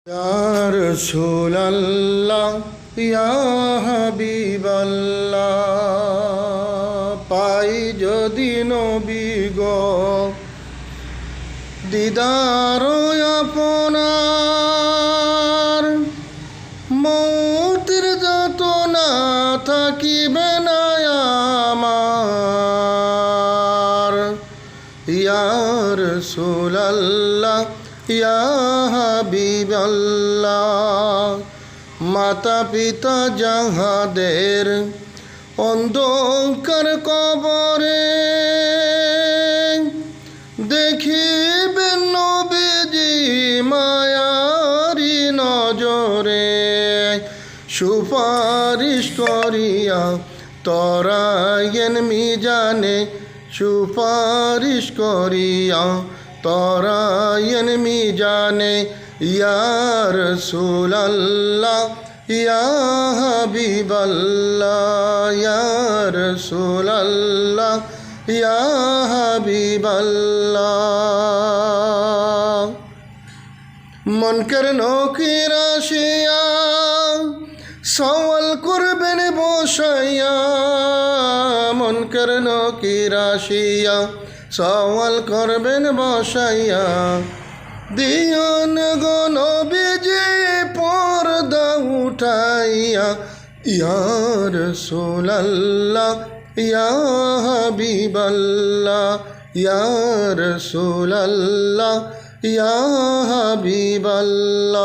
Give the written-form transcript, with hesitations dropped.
ইয়া রাসূলাল্লাহ ইয়া হাবিবাল্লাহ, পাই যদি নবী গো দিদার আপনার, মৌতের যাতনা থাকিবে না আমার। ইয়া রাসূলাল্লাহ ইয়া হাবিবাল্লাহ, মাতা পিতা যাহাদের অন্ধকার কবরে দেখিবেন নবীজি মায়ারি নজরে, সুপারিশ করিয়া তরায়েন মিজানে, সুপারিশ করিয়া তরায়েন মিজানে। ইয়া রাসূলাল্লাহ ইয়া হাবিবাল্লাহ, ইয়া রাসূলাল্লাহ ইয়া হাবিবাল্লাহ। মুনকার নকির আসিয়া সওয়াল করবেন বসাইয়া, মুনকার নকির আসিয়া সওয়াল করবেন বসাইয়া, দিয়ন গো নবীজি পর্দা উঠাইয়া। ইয়া রাসূলাল্লাহ ইয়া হাবিবাল্লাহ, ইয়া রাসূলাল্লাহ ইয়া হাবিবাল্লাহ।